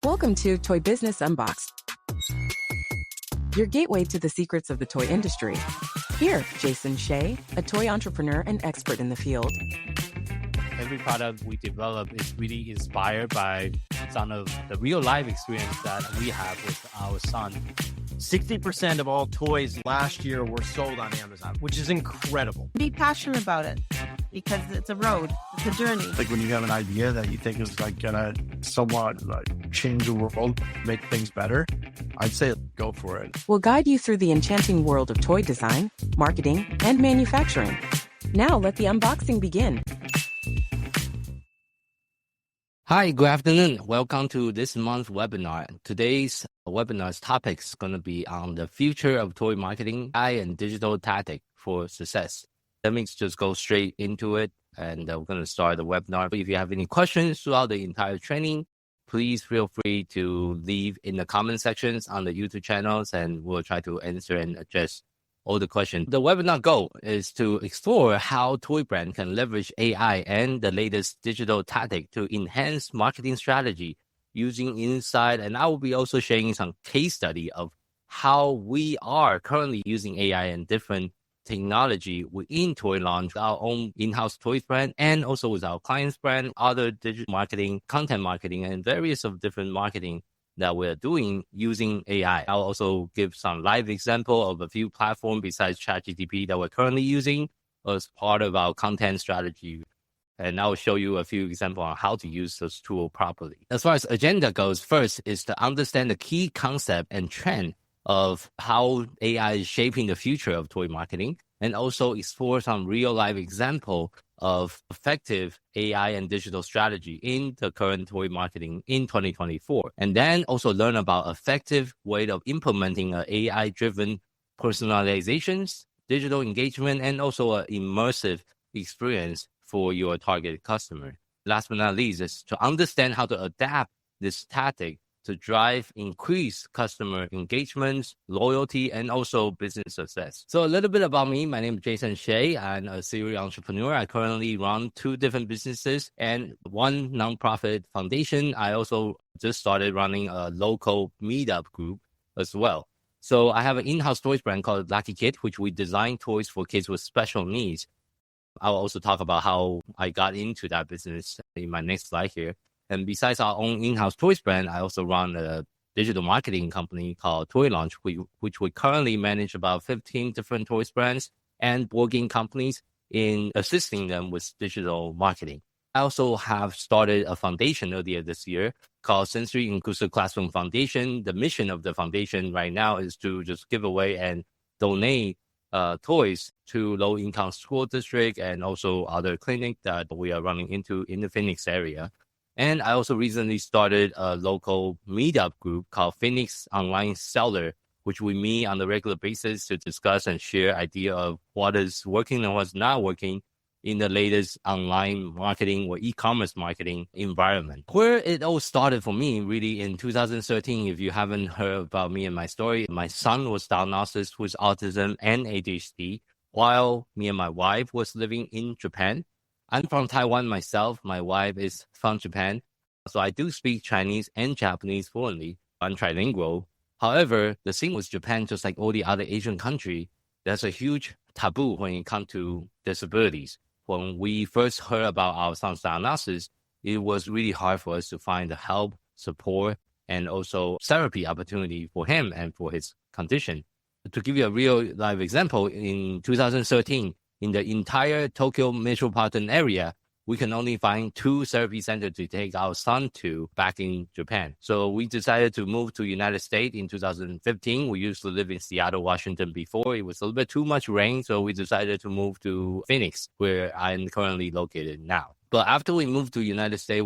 Welcome to Toy Business Unboxed, your gateway to the secrets of the toy industry. Here, Jason Hsieh, a toy entrepreneur and expert in the field. Every product we develop is really inspired by some of the real life experience that we have with our son. 60% of all toys last year were sold on Amazon, which is incredible. Be passionate about it because it's a road, it's a journey. Like when you have an idea that you think is like gonna somewhat change the world, make things better, I'd say go for it. We'll guide you through the enchanting world of toy design, marketing, and manufacturing. Now let the unboxing begin. Hi, good afternoon. Welcome to this month's webinar. Today's webinar's topic is going to be on the future of toy marketing, AI and digital tactic for success. Let me just go straight into it, and we're going to start the webinar. If you have any questions throughout the entire training, please feel free to leave in the comment sections on the YouTube channels, and we'll try to answer and address all the questions. The webinar goal is to explore how toy brand can leverage AI and the latest digital tactic to enhance marketing strategy using insight. And I will be also sharing some case study of how we are currently using AI and different technology within Toy Launch, our own in-house toys brand, and also with our clients brand, other digital marketing, content marketing, and various of different marketing that we're doing using AI. I'll also give some live example of a few platforms besides ChatGPT that we're currently using as part of our content strategy. And I'll show you a few examples on how to use those tools properly. As far as agenda goes, first is to understand the key concept and trend of how AI is shaping the future of toy marketing, and also explore some real life example of effective AI and digital strategy in the current toy marketing in 2024. And then also learn about effective way of implementing an AI-driven personalizations, digital engagement, and also an immersive experience for your target customer. Last but not least is to understand how to adapt this tactic to drive increased customer engagement, loyalty, and also business success. So a little bit about me. My name is Jason Hsieh. I'm a serial entrepreneur. I currently run 2 different businesses and 1 nonprofit foundation. I also just started running a local meetup group as well. So I have an in-house toys brand called LakiKid, which we design toys for kids with special needs. I'll also talk about how I got into that business in my next slide here. And besides our own in-house toys brand, I also run a digital marketing company called Toy Launch, which we currently manage about 15 different toys brands and board game companies in assisting them with digital marketing. I also have started a foundation earlier this year called Sensory Inclusive Classroom Foundation. The mission of the foundation right now is to just give away and donate toys to low-income school district and also other clinics that we are running into in the Phoenix area. And I also recently started a local meetup group called Phoenix Online Seller, which we meet on a regular basis to discuss and share idea of what is working and what's not working in the latest online marketing or e-commerce marketing environment. Where it all started for me really in 2013, if you haven't heard about me and my story, my son was diagnosed with autism and ADHD while me and my wife was living in Japan. I'm from Taiwan myself. My wife is from Japan. So I do speak Chinese and Japanese fluently. I'm trilingual. However, the thing with Japan, just like all the other Asian countries, there's a huge taboo when it comes to disabilities. When we first heard about our son's diagnosis, it was really hard for us to find the help, support, and also therapy opportunity for him and for his condition. To give you a real life example, in 2013, in the entire Tokyo metropolitan area, we can only find 2 therapy centers to take our son to back in Japan. So we decided to move to United States in 2015. We used to live in Seattle, Washington before. It was a little bit too much rain, so we decided to move to Phoenix, where I'm currently located now. But after we moved to United States,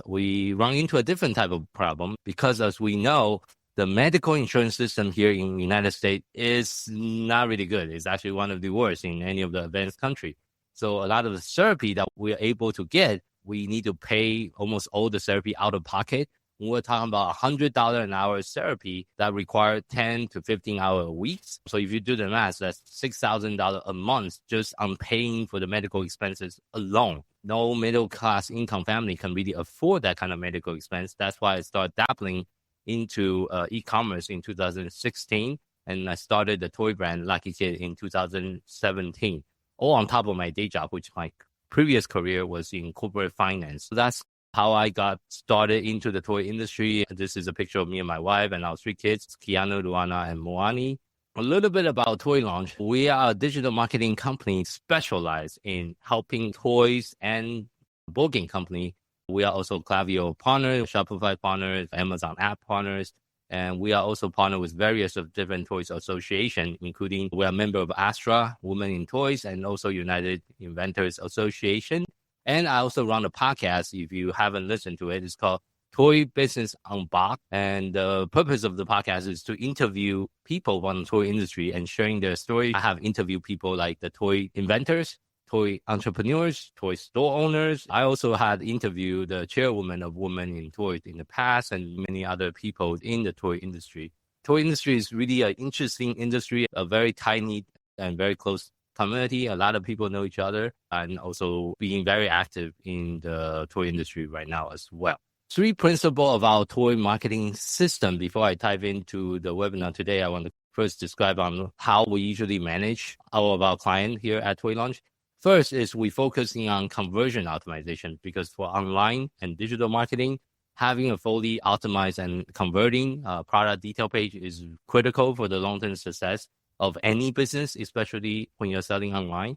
we run into a different type of problem because, as we know, the medical insurance system here in the United States is not really good. It's actually one of the worst in any of the advanced countries. So a lot of the therapy that we're able to get, we need to pay almost all the therapy out of pocket, we're talking about $100 an hour therapy that require 10 to 15 hour weeks. So if you do the math, that's $6,000 a month just on paying for the medical expenses alone. No middle class income family can really afford that kind of medical expense. That's why I started dabbling into e-commerce in 2016. And I started the toy brand LakiKid in 2017, all on top of my day job, which my previous career was in corporate finance. So that's how I got started into the toy industry. This is a picture of me and my wife and our 3 kids, Kiana, Luana, and Moani. A little bit about Toy Launch. We are a digital marketing company specialized in helping toys and board game company. We are also Klaviyo partners, Shopify partners, Amazon app partners. And we are also partnered with various of different toys association, including we are a member of Astra, Women in Toys, and also United Inventors Association. And I also run a podcast. If you haven't listened to it, it's called Toy Business Unboxed. And the purpose of the podcast is to interview people from the toy industry and sharing their story. I have interviewed people like the toy inventors, toy entrepreneurs, toy store owners. I also had interviewed the chairwoman of Women in Toys in the past and many other people in the toy industry. Toy industry is really an interesting industry, a very tiny and very close community. A lot of people know each other and also being very active in the toy industry right now as well. 3 principles of our toy marketing system. Before I dive into the webinar today, I want to first describe on how we usually manage all of our clients here at Toy Launch. First is we focusing on conversion optimization, because for online and digital marketing, having a fully optimized and converting product detail page is critical for the long-term success of any business, especially when you're selling online.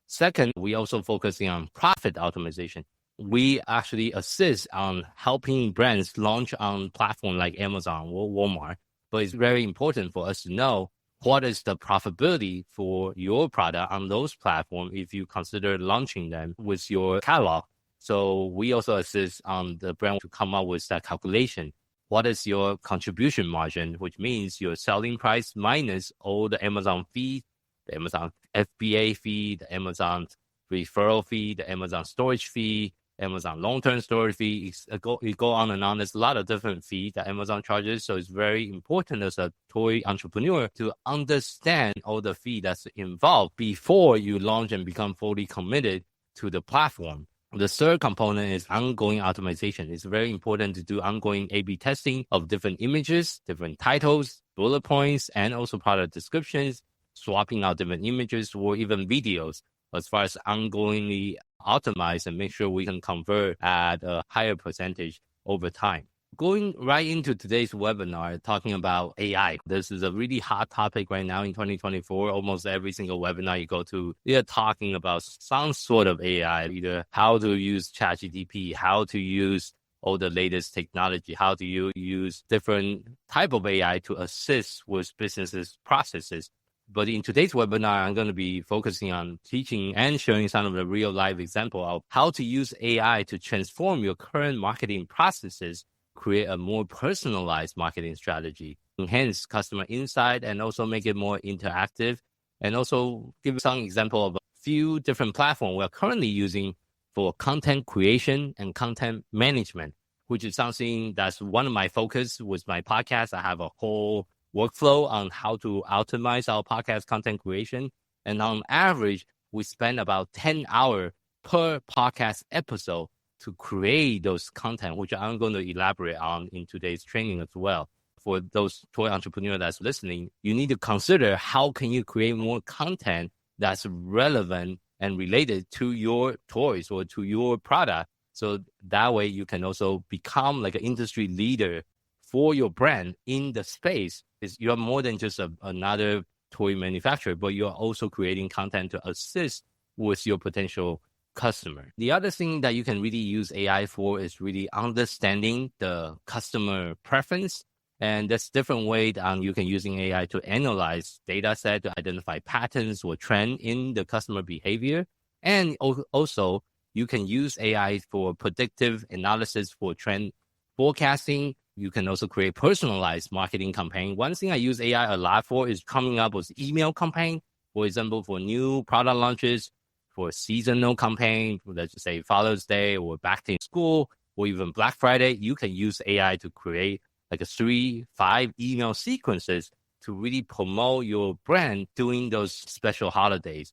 Second, we also focusing on profit optimization. We actually assist on helping brands launch on platforms like Amazon or Walmart, but it's very important for us to know what is the profitability for your product on those platforms if you consider launching them with your catalog. So we also assist on the brand to come up with that calculation. What is your contribution margin, which means your selling price minus all the Amazon fees, the Amazon FBA fee, the Amazon referral fee, the Amazon storage fee, Amazon long-term storage fee. You go on and on. There's a lot of different fees that Amazon charges. So it's very important as a toy entrepreneur to understand all the fee that's involved before you launch and become fully committed to the platform. The third component is ongoing optimization. It's very important to do ongoing A/B testing of different images, different titles, bullet points, and also product descriptions, swapping out different images or even videos as far as ongoingly optimize and make sure we can convert at a higher percentage over time. Going right into today's webinar, talking about AI. This is a really hot topic right now in 2024. Almost every single webinar you go to, they're talking about some sort of AI, either how to use ChatGPT, how to use all the latest technology, how do you use different type of AI to assist with businesses' processes. But in today's webinar, I'm going to be focusing on teaching and showing some of the real life example of how to use AI to transform your current marketing processes, create a more personalized marketing strategy, enhance customer insight, and also make it more interactive. And also give some example of a few different platforms we're currently using for content creation and content management, which is something that's one of my focus with my podcast. I have a whole workflow on how to optimize our podcast content creation. And on average, we spend about 10 hours per podcast episode to create those content, which I'm going to elaborate on in today's training as well. For those toy entrepreneurs that's listening, you need to consider how can you create more content that's relevant and related to your toys or to your product. So that way you can also become like an industry leader for your brand in the space. Is you're more than just another toy manufacturer, but you're also creating content to assist with your potential customer. The other thing that you can really use AI for is really understanding the customer preference. And there's different ways you can using AI to analyze data set to identify patterns or trend in the customer behavior. And also you can use AI for predictive analysis for trend forecasting. You can also create personalized marketing campaign. One thing I use AI a lot for is coming up with email campaign. For example, for new product launches, for seasonal campaign, let's just say Father's Day or back to school, or even Black Friday, you can use AI to create like a 3-5 email sequences to really promote your brand during those special holidays.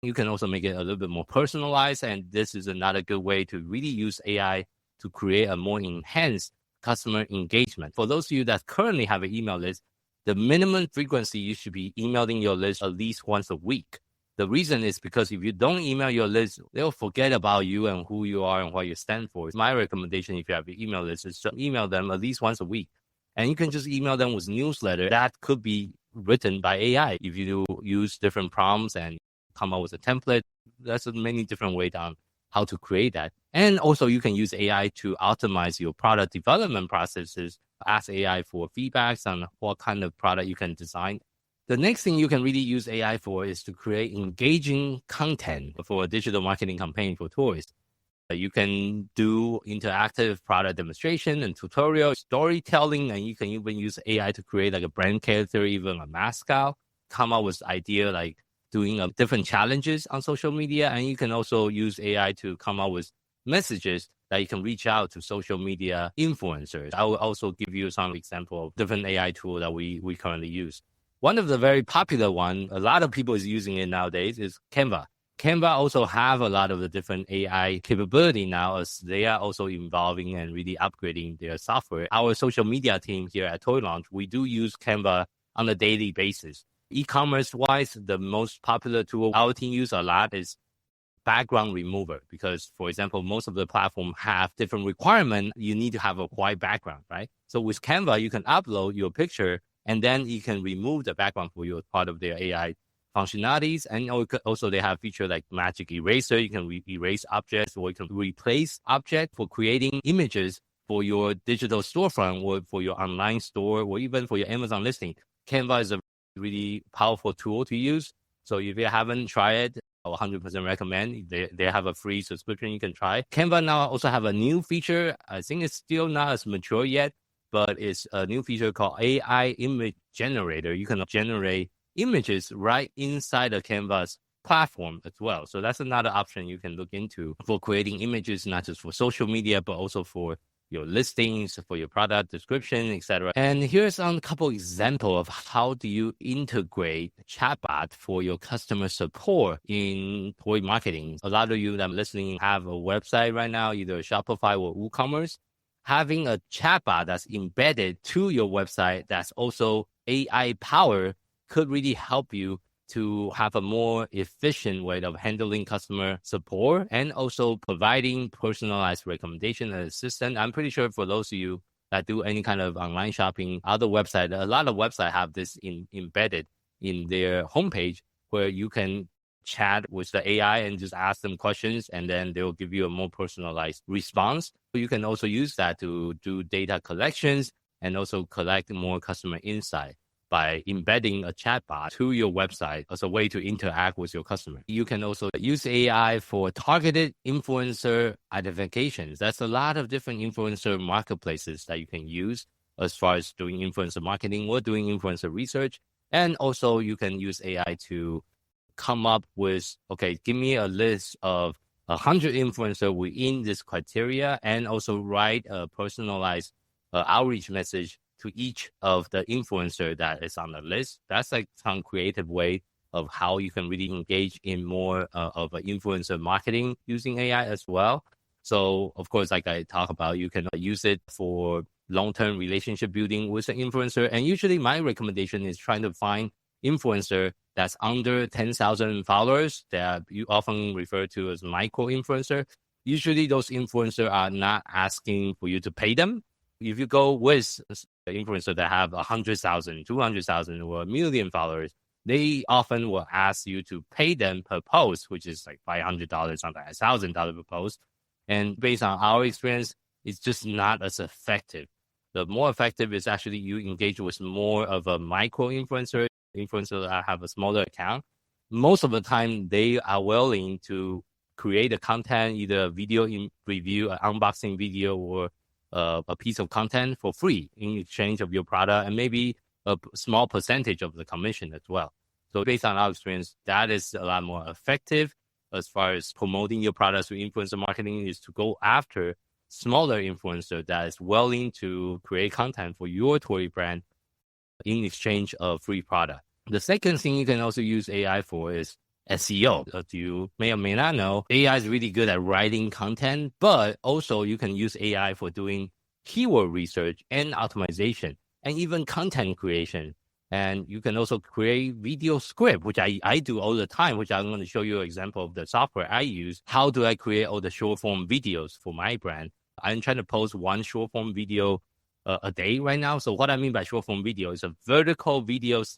You can also make it a little bit more personalized, and this is another good way to really use AI to create a more enhanced customer engagement. For those of you that currently have an email list, the minimum frequency you should be emailing your list at least once a week. The reason is because if you don't email your list, they'll forget about you and who you are and what you stand for. My recommendation, if you have an email list, is to email them at least once a week. And you can just email them with newsletter that could be written by AI. If you use different prompts and come up with a template, there's many different ways on how to create that. And also you can use AI to optimize your product development processes. Ask AI for feedbacks on what kind of product you can design. The next thing you can really use AI for is to create engaging content for a digital marketing campaign for toys. You can do interactive product demonstration and tutorial, storytelling, and you can even use AI to create like a brand character, even a mascot, come up with idea like doing different challenges on social media. And you can also use AI to come up with messages that you can reach out to social media influencers. I will also give you some example of different AI tools that we currently use. One of the very popular one, a lot of people is using it nowadays, is Canva. Canva also have a lot of the different AI capability now, as they are also evolving and really upgrading their software. Our social media team here at Toy Launch, we do use Canva on a daily basis. E-commerce wise, the most popular tool our team use a lot is background remover, because, for example, most of the platform have different requirement. You need to have a white background, right? So with Canva, you can upload your picture and then you can remove the background for you as part of their AI functionalities. And also they have feature like magic eraser. You can erase objects, or you can replace objects for creating images for your digital storefront or for your online store or even for your Amazon listing. Canva is a really powerful tool to use. So if you haven't tried it, I 100% recommend. They have a free subscription you can try. Canva now also have a new feature. I think it's still not as mature yet, but it's a new feature called AI Image Generator. You can generate images right inside the Canva's platform as well. So that's another option you can look into for creating images, not just for social media, but also for your listings, for your product description, etc. And here's a couple examples of how do you integrate chatbot for your customer support in toy marketing. A lot of you that are listening have a website right now, either Shopify or WooCommerce. Having a chatbot that's embedded to your website that's also AI powered could really help you to have a more efficient way of handling customer support and also providing personalized recommendation and assistance. I'm pretty sure for those of you that do any kind of online shopping, other websites, a lot of websites have this embedded in their homepage where you can chat with the AI and just ask them questions, and then they will give you a more personalized response. You can also use that to do data collections and also collect more customer insight by embedding a chatbot to your website as a way to interact with your customer. You can also use AI for targeted influencer identifications. That's a lot of different influencer marketplaces that you can use as far as doing influencer marketing or doing influencer research. And also you can use AI to come up with, okay, give me a list of 100 influencers within this criteria, and also write a personalized outreach message to each of the influencer that is on the list. That's like some creative way of how you can really engage in more of influencer marketing using AI as well. So of course, like I talk about, you can use it for long-term relationship building with an influencer. And usually my recommendation is trying to find influencer that's under 10,000 followers that you often refer to as micro influencer. Usually those influencers are not asking for you to pay them. If you go with the influencer that have 100,000, 200,000 or 1 million followers, they often will ask you to pay them per post, which is like $500, sometimes $1,000 per post. And based on our experience, it's just not as effective. The more effective is actually you engage with more of a micro influencer that have a smaller account. Most of the time, they are willing to create a content, either a video review, an unboxing video, or a piece of content for free in exchange of your product, and maybe a small percentage of the commission as well. So based on our experience, that is a lot more effective as far as promoting your products with influencer marketing, is to go after smaller influencer that is willing to create content for your toy brand in exchange of free product. The second thing you can also use AI for is SEO. As you may or may not know, AI is really good at writing content, but also you can use AI for doing keyword research and optimization and even content creation. And you can also create video script, which I do all the time, which I'm going to show you an example of the software I use. How do I create all the short form videos for my brand? I'm trying to post one short form video a day right now. So what I mean by short form video is a vertical videos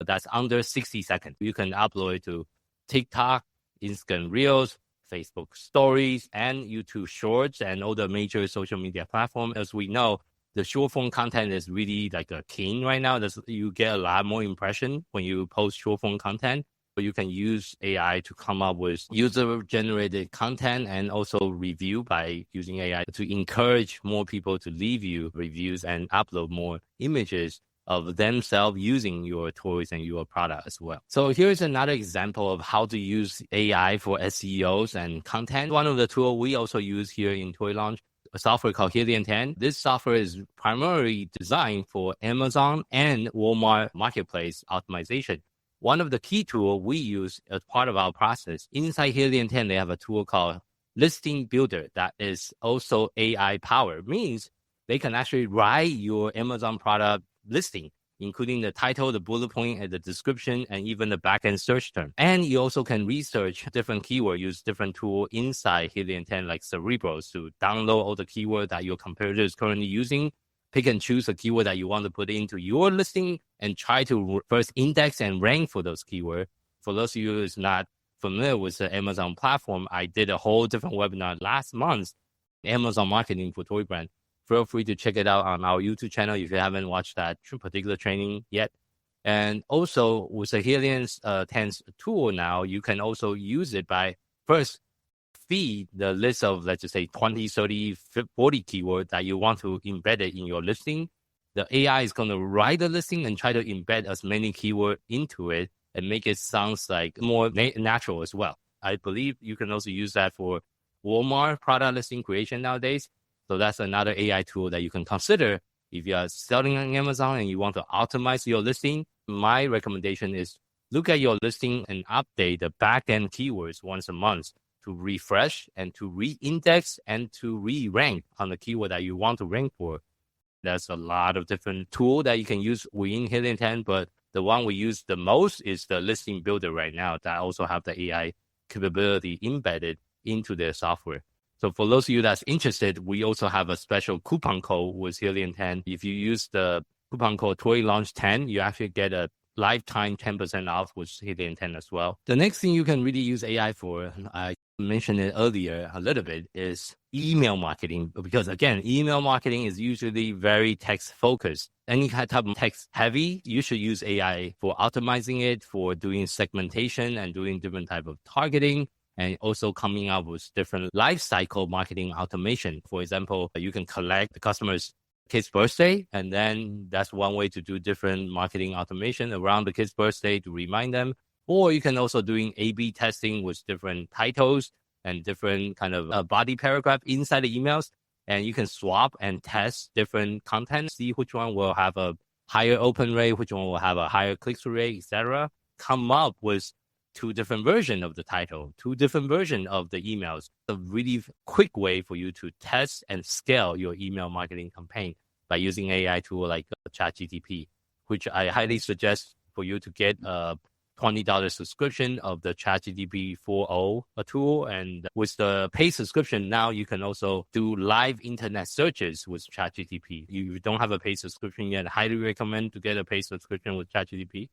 that's under 60 seconds. You can upload it to TikTok, Instagram Reels, Facebook Stories, and YouTube Shorts, and all the major social media platforms. As we know, the short form content is really like a king right now. You get a lot more impression when you post short form content. But you can use AI to come up with user-generated content and also review by using AI to encourage more people to leave you reviews and upload more images of themselves using your toys and your product as well. So here's another example of how to use AI for SEOs and content. One of the tools we also use here in Toy Launch, a software called Hsieh and 10. This software is primarily designed for Amazon and Walmart marketplace optimization. One of the key tools we use as part of our process, inside Hsieh and 10, they have a tool called Listing Builder that is also AI powered. Means they can actually write your Amazon product listing, including the title, the bullet point, and the description, and even the backend search term. And you also can research different keywords, use different tools inside Hsieh and 10, like Cerebrals, to download all the keywords that your competitor is currently using, pick and choose a keyword that you want to put into your listing, and try to first index and rank for those keywords. For those of you who is not familiar with the Amazon platform, I did a whole different webinar last month, Amazon marketing for toy brand. Feel free to check it out on our YouTube channel if you haven't watched that particular training yet. And also with the Hsieh 10's tool now, you can also use it by first feed the list of, let's just say, 20, 30, 40 keywords that you want to embed it in your listing. The AI is going to write the listing and try to embed as many keywords into it and make it sounds like more natural as well. I believe you can also use that for Walmart product listing creation nowadays. So that's another AI tool that you can consider if you are selling on Amazon and you want to optimize your listing. My recommendation is look at your listing and update the back-end keywords once a month to refresh and to re-index and to re-rank on the keyword that you want to rank for. There's a lot of different tools that you can use within Hsieh and 10, but the one we use the most is the listing builder right now that also have the AI capability embedded into their software. So for those of you that's interested, we also have a special coupon code with Hsieh and 10. If you use the coupon code Toy Launch 10, you actually get a lifetime 10% off with Hsieh and 10 as well. The next thing you can really use AI for, I mentioned it earlier a little bit, is email marketing. Because again, email marketing is usually very text focused. Any type of text heavy, you should use AI for optimizing it, for doing segmentation and doing different type of targeting, and also coming up with different life cycle marketing automation. For example, you can collect the customer's kid's birthday, and then that's one way to do different marketing automation around the kid's birthday to remind them. Or you can also doing A/B testing with different titles and different kind of body paragraph inside the emails. And you can swap and test different content, see which one will have a higher open rate, which one will have a higher click-through rate, etc. Come up with 2 different versions of the title, 2 different versions of the emails. A really quick way for you to test and scale your email marketing campaign by using AI tool like ChatGPT, which I highly suggest for you to get a $20 subscription of the ChatGPT 4.0 tool. And with the paid subscription, now you can also do live internet searches with ChatGPT. If you don't have a paid subscription yet, I highly recommend to get a paid subscription with ChatGPT.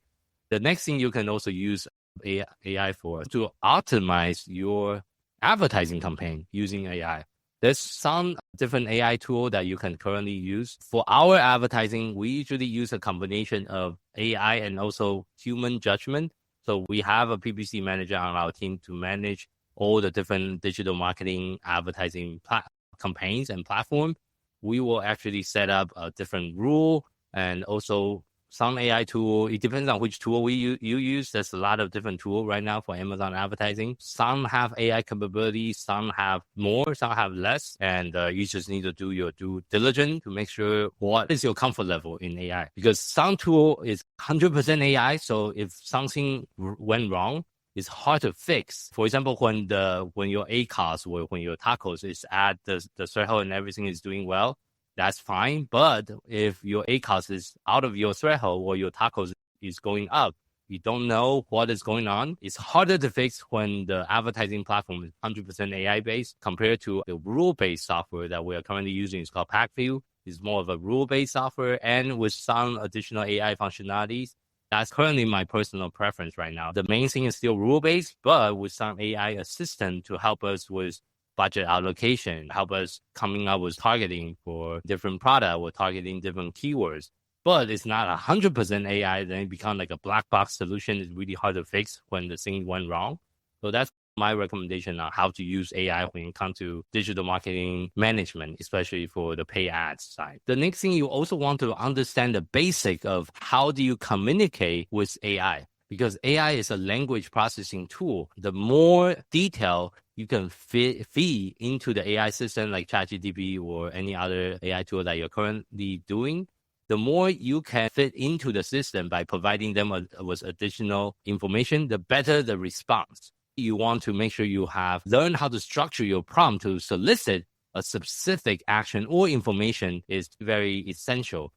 The next thing you can also use AI for to optimize your advertising campaign using AI. There's some different AI tool that you can currently use. For our advertising, we usually use a combination of AI and also human judgment. So we have a PPC manager on our team to manage all the different digital marketing advertising campaigns and platform. We will actually set up a different rule and also some AI tool. It depends on which tool you use. There's a lot of different tools right now for Amazon advertising. Some have AI capabilities, some have more, some have less. And you just need to do your due diligence to make sure what is your comfort level in AI. Because some tool is 100% AI. So if something went wrong, it's hard to fix. For example, when your ACOS or when your tacos is at the threshold and everything is doing well, that's fine. But if your ACOS is out of your threshold or your tacos is going up, you don't know what is going on. It's harder to fix when the advertising platform is 100% AI based compared to the rule-based software that we are currently using. It's called PackView. It's more of a rule-based software and with some additional AI functionalities. That's currently my personal preference right now. The main thing is still rule-based, but with some AI assistant to help us with budget allocation, help us coming up with targeting for different product or targeting different keywords. But it's not 100% AI, then it becomes like a black box solution. It's really hard to fix when the thing went wrong. So that's my recommendation on how to use AI when it comes to digital marketing management, especially for the pay ads side. The next thing, you also want to understand the basic of how do you communicate with AI, because AI is a language processing tool. The more detail you can feed into the AI system like ChatGPT or any other AI tool that you're currently doing, the more you can fit into the system by providing them with additional information, the better the response. You want to make sure you have learned how to structure your prompt to solicit a specific action or information is very essential.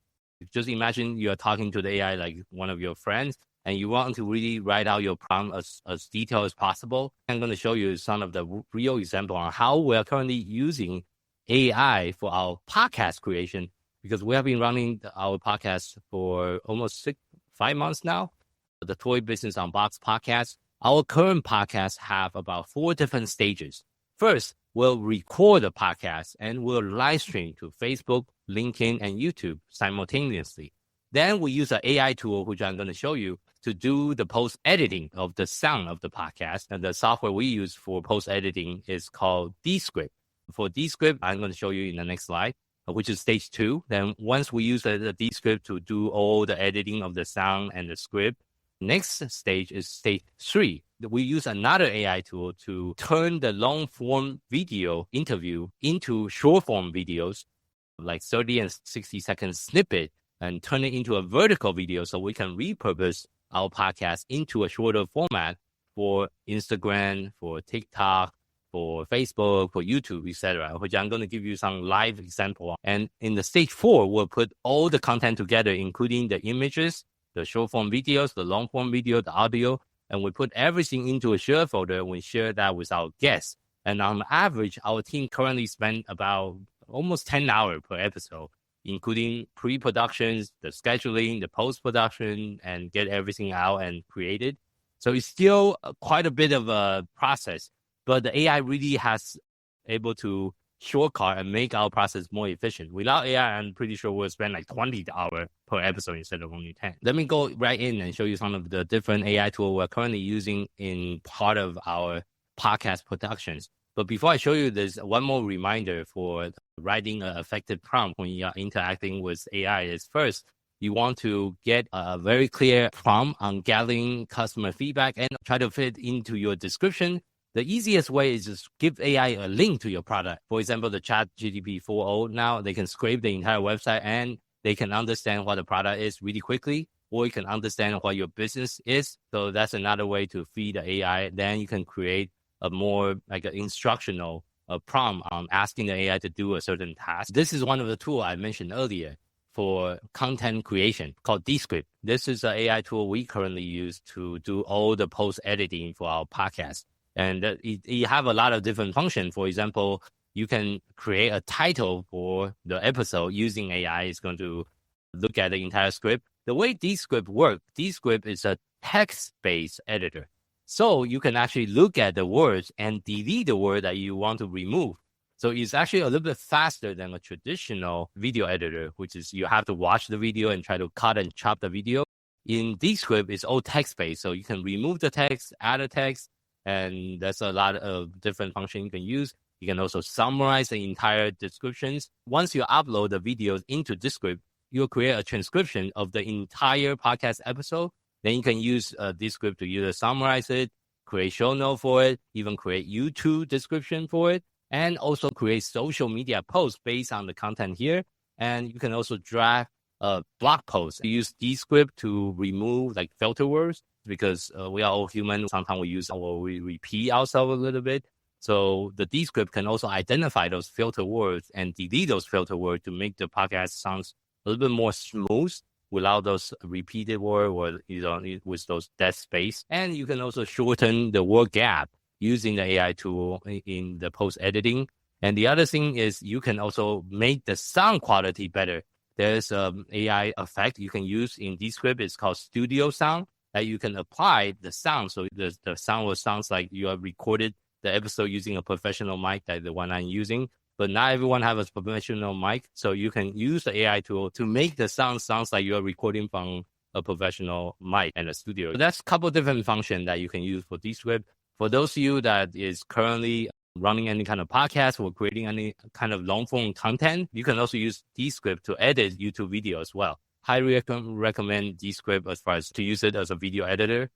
Just imagine you're talking to the AI like one of your friends, and you want to really write out your prompt as detailed as possible. I'm going to show you some of the real example on how we're currently using AI for our podcast creation, because we have been running our podcast for almost 5 months now. The Toy Business Unboxed podcast. Our current podcasts have about 4 different stages. First, we'll record the podcast and we'll live stream to Facebook, LinkedIn, and YouTube simultaneously. Then we use an AI tool, which I'm going to show you, to do the post-editing of the sound of the podcast. And the software we use for post-editing is called Descript. For Descript, I'm going to show you in the next slide, which is stage 2. Then once we use the Descript to do all the editing of the sound and the script, next stage is stage 3. We use another AI tool to turn the long-form video interview into short-form videos, like 30 and 60-second snippet, and turn it into a vertical video so we can repurpose our podcast into a shorter format for Instagram, for TikTok, for Facebook, for YouTube, etc., which I'm going to give you some live example. And in the stage 4, we'll put all the content together, including the images, the short form videos, the long form video, the audio, and we put everything into a share folder. We share that with our guests. And on average, our team currently spend about almost 10 hours per episode, including pre-productions, the scheduling, the post-production, and get everything out and created. So it's still quite a bit of a process, but the AI really has able to shortcut and make our process more efficient. Without AI, I'm pretty sure we'll spend like 20 hours per episode instead of only 10. Let me go right in and show you some of the different AI tools we're currently using in part of our podcast productions. But before I show you this, one more reminder for writing an effective prompt when you are interacting with AI is, first, you want to get a very clear prompt on gathering customer feedback and try to fit into your description. The easiest way is just give AI a link to your product. For example, the ChatGPT 4.0, now they can scrape the entire website and they can understand what the product is really quickly, or you can understand what your business is. So that's another way to feed the AI. Then you can create a more like an instructional prompt on asking the AI to do a certain task. This is one of the tools I mentioned earlier for content creation called Descript. This is an AI tool we currently use to do all the post editing for our podcast. And it have a lot of different functions. For example, you can create a title for the episode using AI. It's going to look at the entire script. The way Descript works, Descript is a text-based editor. So you can actually look at the words and delete the word that you want to remove. So it's actually a little bit faster than a traditional video editor, which is you have to watch the video and try to cut and chop the video. In Descript, it's all text-based. So you can remove the text, add a text, and there's a lot of different functions you can use. You can also summarize the entire descriptions. Once you upload the videos into Descript, you'll create a transcription of the entire podcast episode. Then you can use Descript to either summarize it, create show note for it, even create YouTube description for it, and also create social media posts based on the content here. And you can also draft a blog post. Use Descript to remove like filter words because we are all human. Sometimes we use or we repeat ourselves a little bit. So the Descript can also identify those filter words and delete those filter words to make the podcast sounds a little bit more smooth without those repeated words or with those dead space. And you can also shorten the word gap using the AI tool in the post editing. And the other thing is you can also make the sound quality better. There's an AI effect you can use in Descript. It's called Studio Sound that you can apply the sound. So the sound will sounds like you have recorded the episode using a professional mic like the one I'm using. But not everyone has a professional mic. So you can use the AI tool to make the sounds like you're recording from a professional mic and a studio. So that's a couple different functions that you can use for Descript. For those of you that is currently running any kind of podcast or creating any kind of long form content, you can also use Descript to edit YouTube video as well. Highly recommend Descript as far as to use it as a video editor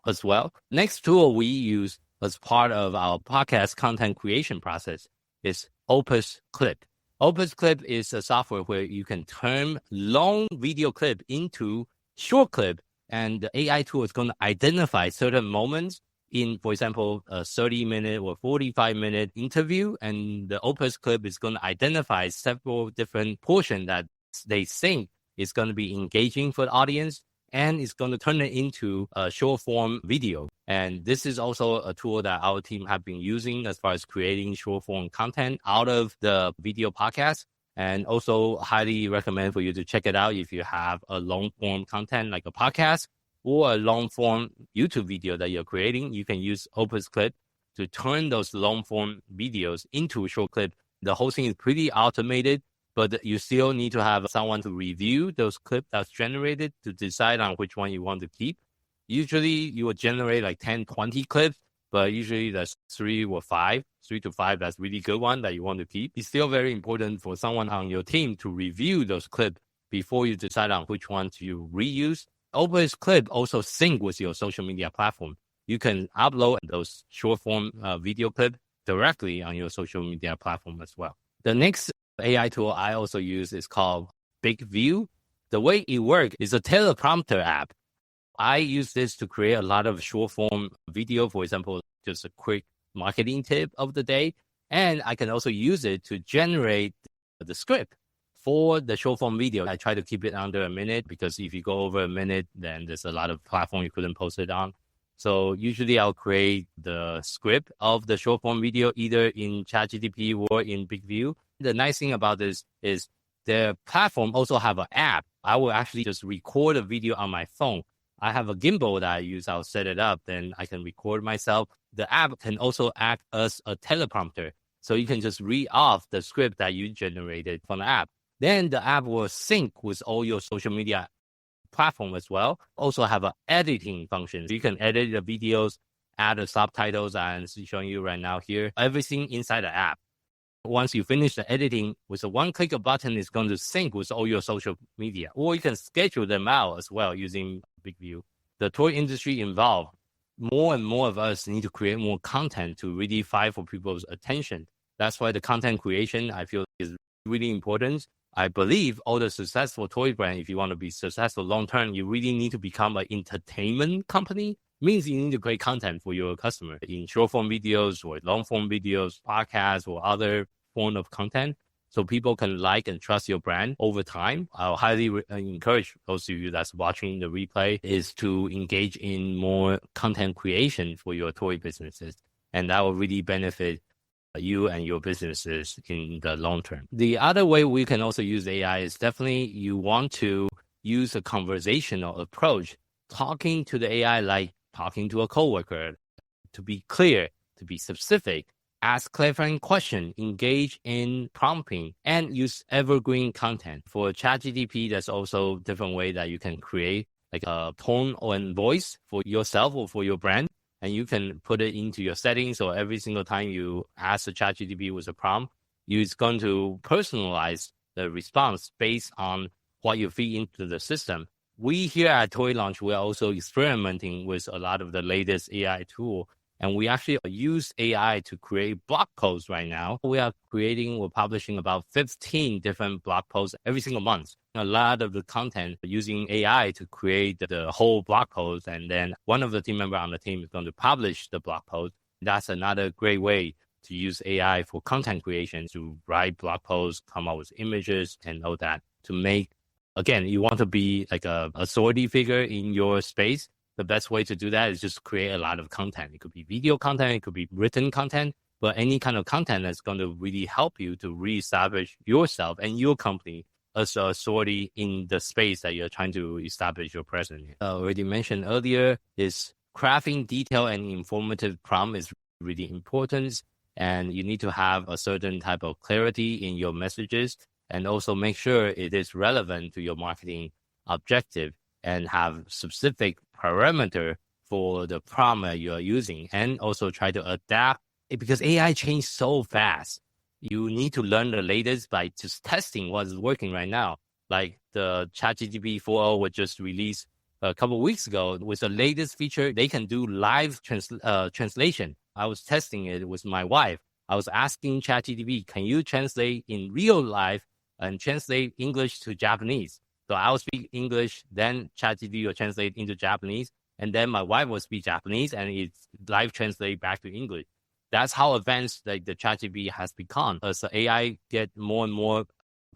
as well. Next tool we use as part of our podcast content creation process is Opus Clip. Opus Clip is a software where you can turn long video clip into short clip, and the AI tool is going to identify certain moments in, for example, a 30-minute or 45-minute interview, and the Opus Clip is going to identify several different portions that they think is going to be engaging for the audience, and it's going to turn it into a short form video. And this is also a tool that our team have been using as far as creating short form content out of the video podcast. And also highly recommend for you to check it out if you have a long form content like a podcast or a long form YouTube video that you're creating. You can use Opus Clip to turn those long form videos into a short clip. The whole thing is pretty automated, but you still need to have someone to review those clips that's generated to decide on which one you want to keep. Usually you will generate like 10, 20 clips, but usually that's 3 to 5, that's really good one that you want to keep. It's still very important for someone on your team to review those clips before you decide on which one to reuse. Opus Clip also sync with your social media platform. You can upload those short form video clip directly on your social media platform as well. The next AI tool I also use is called Big View. The way it works is a teleprompter app. I use this to create a lot of short form video, for example, just a quick marketing tip of the day. And I can also use it to generate the script for the short form video. I try to keep it under a minute because if you go over a minute, then there's a lot of platform you couldn't post it on. So usually I'll create the script of the short form video either in ChatGPT or in Big View. The nice thing about this is the platform also have an app. I will actually just record a video on my phone. I have a gimbal that I use. I'll set it up. Then I can record myself. The app can also act as a teleprompter. So you can just read off the script that you generated from the app. Then the app will sync with all your social media platform as well. Also have an editing function. So you can edit the videos, add the subtitles I'm showing you right now here. Everything inside the app. Once you finish the editing, with a one click of button, it's going to sync with all your social media. Or you can schedule them out as well using Big View. The toy industry involved, more and more of us need to create more content to really fight for people's attention. That's why the content creation, I feel, is really important. I believe all the successful toy brand, if you want to be successful long-term, you really need to become an entertainment company. Means you need to create content for your customer in short-form videos or long-form videos, podcasts, or other form of content. So people can like and trust your brand over time. I'll highly encourage those of you that's watching the replay is to engage in more content creation for your toy businesses. And that will really benefit you and your businesses in the long term. The other way we can also use AI is definitely you want to use a conversational approach, talking to the AI like talking to a coworker, to be clear, to be specific, ask clarifying questions, engage in prompting, and use evergreen content. For ChatGPT, there's also different way that you can create like a tone or voice for yourself or for your brand. And you can put it into your settings, so every single time you ask the ChatGPT with a prompt, it's going to personalize the response based on what you feed into the system. We here at Toy Launch, we're also experimenting with a lot of the latest AI tool. And we actually use AI to create blog posts right now. We're publishing about 15 different blog posts every single month. A lot of the content using AI to create the whole blog post. And then one of the team members on the team is going to publish the blog post. That's another great way to use AI for content creation, to write blog posts, come up with images and all that to make, again, you want to be like a authority figure in your space. The best way to do that is just create a lot of content. It could be video content, it could be written content, but any kind of content that's going to really help you to reestablish yourself and your company as an authority in the space that you're trying to establish your presence in. Already mentioned earlier is crafting detailed and informative prompt is really important. And you need to have a certain type of clarity in your messages, and also make sure it is relevant to your marketing objective and have specific parameter for the prompt you're using, and also try to adapt it, because AI changes so fast. You need to learn the latest by just testing what is working right now. Like the ChatGPT 4.0 was just released a couple of weeks ago. With the latest feature, they can do live translation. I was testing it with my wife. I was asking ChatGPT, can you translate in real life and translate English to Japanese? So I'll speak English, then ChatGPT will translate into Japanese, and then my wife will speak Japanese, and it's live translate back to English. That's how advanced like the ChatGPT has become. As the AI get more and more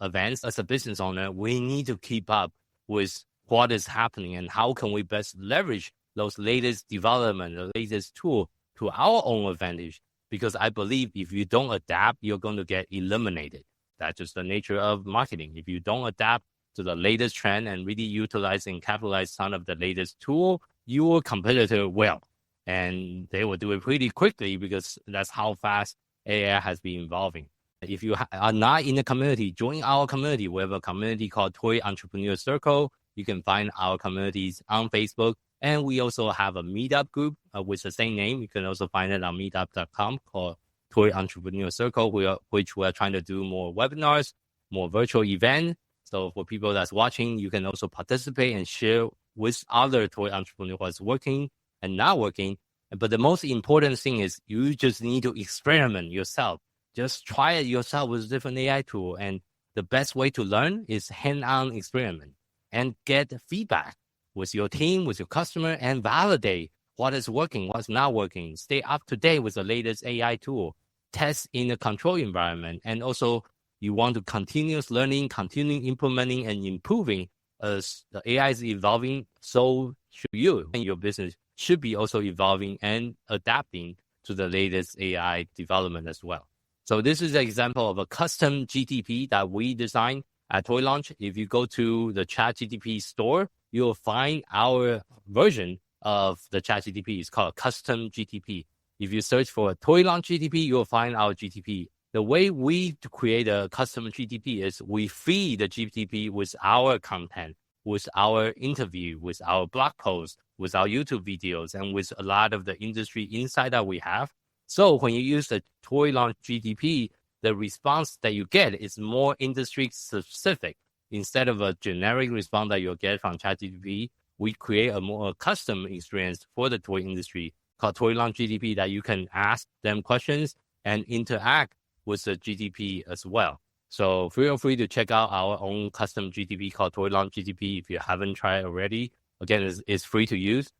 advanced, as a business owner, we need to keep up with what is happening and how can we best leverage those latest development, the latest tool to our own advantage. Because I believe if you don't adapt, you're going to get eliminated. That's just the nature of marketing. If you don't adapt to the latest trend and really utilize and capitalize some of the latest tool, your competitor will. And they will do it pretty quickly because that's how fast AI has been evolving. If you are not in the community, join our community. We have a community called Toy Entrepreneur Circle. You can find our communities on Facebook. And we also have a meetup group with the same name. You can also find it on meetup.com called Toy Entrepreneur Circle, which we're trying to do more webinars, more virtual events. So for people that's watching, you can also participate and share with other toy entrepreneurs what's working and not working. But the most important thing is you just need to experiment yourself. Just try it yourself with different AI tool. And the best way to learn is hand-on experiment and get feedback with your team, with your customer, and validate what is working, what's not working. Stay up to date with the latest AI tool. Test in a control environment. And also, you want to continuous learning, continuing implementing and improving as the AI is evolving. So should you, and your business should be also evolving and adapting to the latest AI development as well. So this is an example of a custom GTP that we designed at Toy Launch. If you go to the ChatGPT store, you'll find our version of the ChatGPT. It's called Custom GTP. If you search for Toy Launch GTP, you'll find our GTP. The way we create a custom GTP is we feed the GTP with our content, with our interview, with our blog posts, with our YouTube videos, and with a lot of the industry insight that we have. So when you use the Toy Launch GTP, the response that you get is more industry specific. Instead of a generic response that you'll get from ChatGPT, we create a more custom experience for the toy industry called Toy Launch GTP that you can ask them questions and interact with the GTP as well. So feel free to check out our own custom GTP called Toy Launch GTP if you haven't tried already. Again, it's free to use.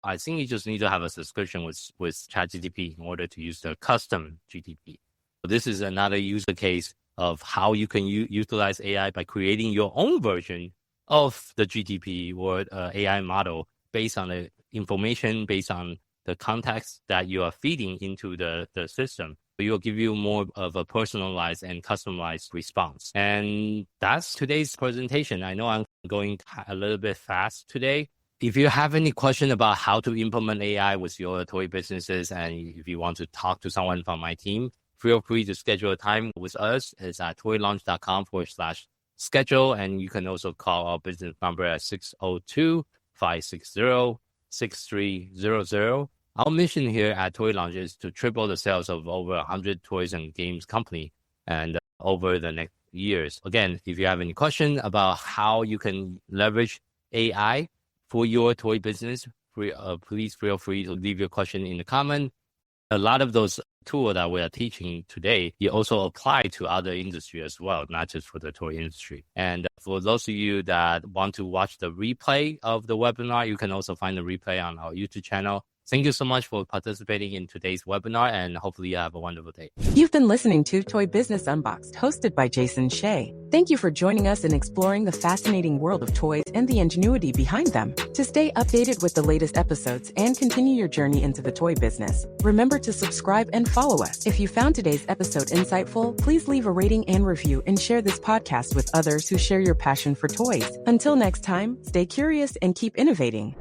I think you just need to have a subscription with ChatGPT in order to use the custom GTP. So this is another user case of how you can utilize AI by creating your own version of the GTP or AI model based on the information, based on the context that you are feeding into the system. It will give you more of a personalized and customized response. And that's today's presentation. I know I'm going a little bit fast today. If you have any question about how to implement AI with your toy businesses, and if you want to talk to someone from my team, feel free to schedule a time with us. It's at toylaunch.com/schedule. And you can also call our business number at 602-560-6300. Our mission here at Toy Launch is to triple the sales of over 100 toys and games company and over the next years. Again, if you have any question about how you can leverage AI for your toy business, please feel free to leave your question in the comment. A lot of those tools that we are teaching today, you also apply to other industry as well, not just for the toy industry. And for those of you that want to watch the replay of the webinar, you can also find the replay on our YouTube channel. Thank you so much for participating in today's webinar, and hopefully you have a wonderful day. You've been listening to Toy Business Unboxed, hosted by Jason Hsieh. Thank you for joining us in exploring the fascinating world of toys and the ingenuity behind them. To stay updated with the latest episodes and continue your journey into the toy business, remember to subscribe and follow us. If you found today's episode insightful, please leave a rating and review and share this podcast with others who share your passion for toys. Until next time, stay curious and keep innovating.